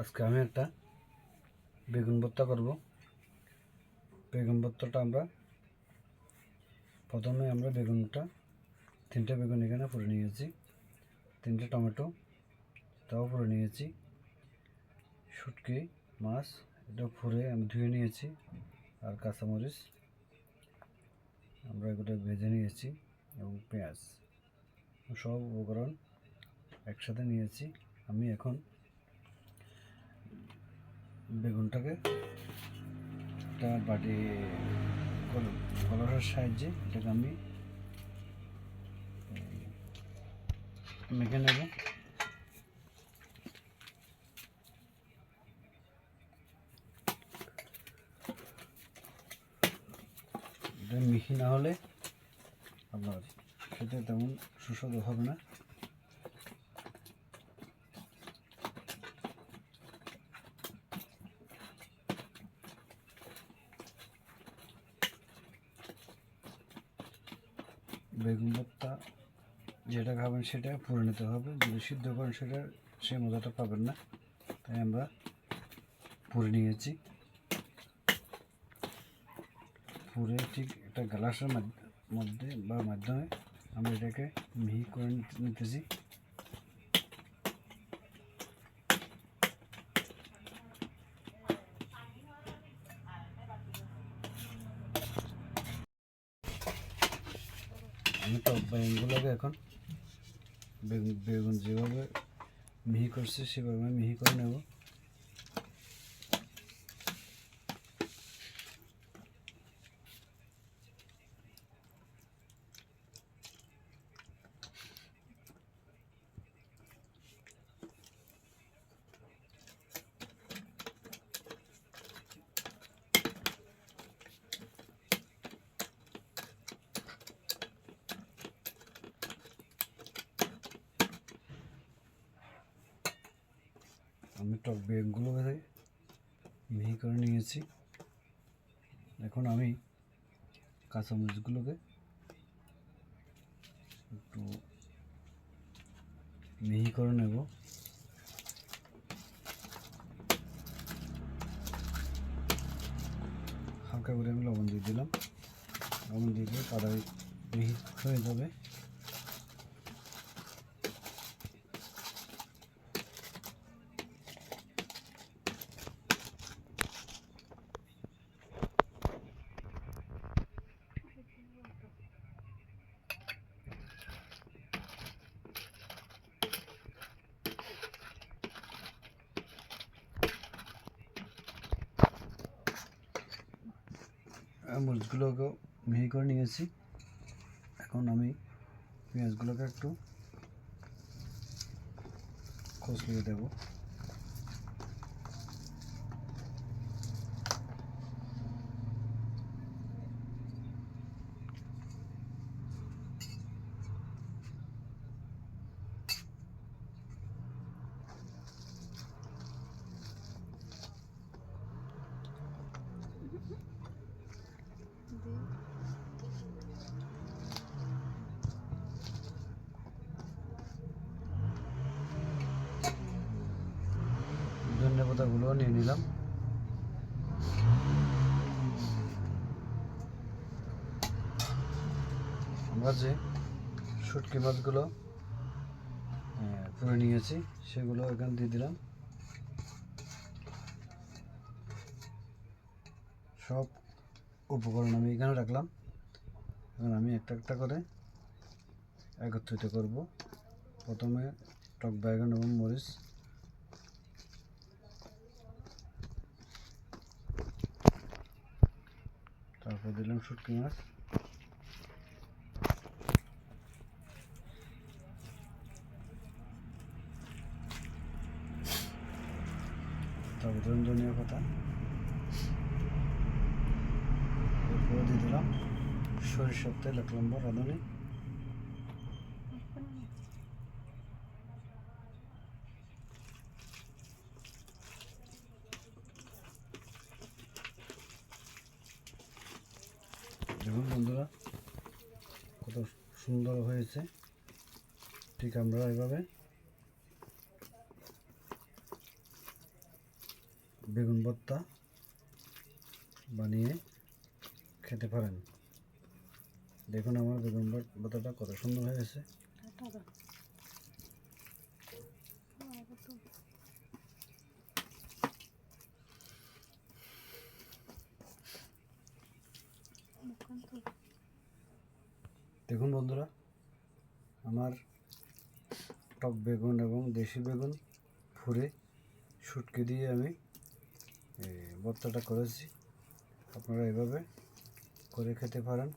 আজকে আমি একটা বেগুন ভর্তা করব। বেগুন ভর্তাটা প্রথমে আমরা বেগুনটা 3টে বেগুন এখানে পুড়ে নিয়েছি, 3টে টমেটো তাও পুড়ে নিয়েছি, শুটকি মাছ এটা পুড়ে আমি ধুয়ে নিয়েছি, আর কাঁচামরিচ আমরা এগুলো ভেজে নিয়েছি এবং পেঁয়াজ সব উপকরণ একসাথে নিয়েছি। আমি এখন বেগুনটাকে একটা বাটি কলসের সাহায্যে এটাকে আমি মেখে নেব। এটা মিহি না হলে আপনার খেতে তেমন সুস্বাদু হবে না। বেগুন ভর্তা যেটা খাবেন সেটা পুড়ে নিতে হবে, যদি সিদ্ধ করেন সেটা সেই মজাটা পাবেন না। তাই আমরা পুড়ে নিয়েছি, পুড়ে ঠিক একটা গ্লাসের মধ্যে বা মাধ্যমে আমরা এটাকে মিহি করে নিতেছি। আমি টক বেগুনগুলোকে এখন বেগুন যেভাবে মিহি করছি সেভাবে মিহি করে নেব। আমি টক বেগুনগুলোকে মিহি করে নিয়েছি। এখন আমি কাঁচামরিচগুলোকে একটু মিহি করে নেব। হালকা করে আমি লবণ দিয়ে দিলাম, লবণ দিয়ে দিয়ে তাড়াতাড়ি মিহি হয়ে যাবে। মরিচগুলোকেও মিহি করে নিয়েছি। এখন আমি পেঁয়াজগুলোকে একটু কষলিয়ে দেব। ধনে পাতাগুলো নিয়ে নিলাম। আমরা যে শুটকি মাছগুলো পুড়ে নিয়েছি সেগুলো এখানে দিয়ে দিলাম। সব উপকরণ আমি এখানে রাখলাম। এখন আমি একটা একটা করে একত্রিত করব। প্রথমে টক বেগুন এবং মরিচ, তারপর দিলাম শুটকি মাছ, তারপর দিলাম ধনিয়া পাতা, এরপরে দিয়ে দিলাম সরিষার তেল 1 নম্বর রাঁধুনি, দেখুন বন্ধুরা কত সুন্দর হয়েছে। ঠিক আমরা এভাবে বেগুন ভর্তা বানিয়ে খেতে পারেন। দেখুন আমার বেগুন ভর্তাটা কত সুন্দর হয়েছে। দেখুন বন্ধুরা, আমার টক বেগুন এবং দেশি বেগুন ফুরে শুটকি দিয়ে আমি ভর্তাটা করেছি। আপনারা এভাবে করে খেতে পারেন।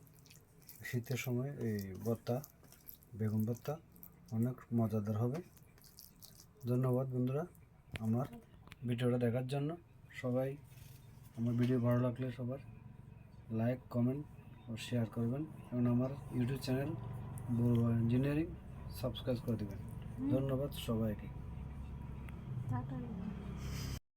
শীতের সময় এই ভর্তা, বেগুন ভর্তা অনেক মজাদার হবে। ধন্যবাদ বন্ধুরা আমার ভিডিওটা দেখার জন্য। সবাই আমার ভিডিও ভালো লাগলে সবার লাইক, কমেন্ট ও শেয়ার করবেন এবং আমার YouTube channel Barua engineering subscribe করে দেবেন। ধন্যবাদ সবাইকে।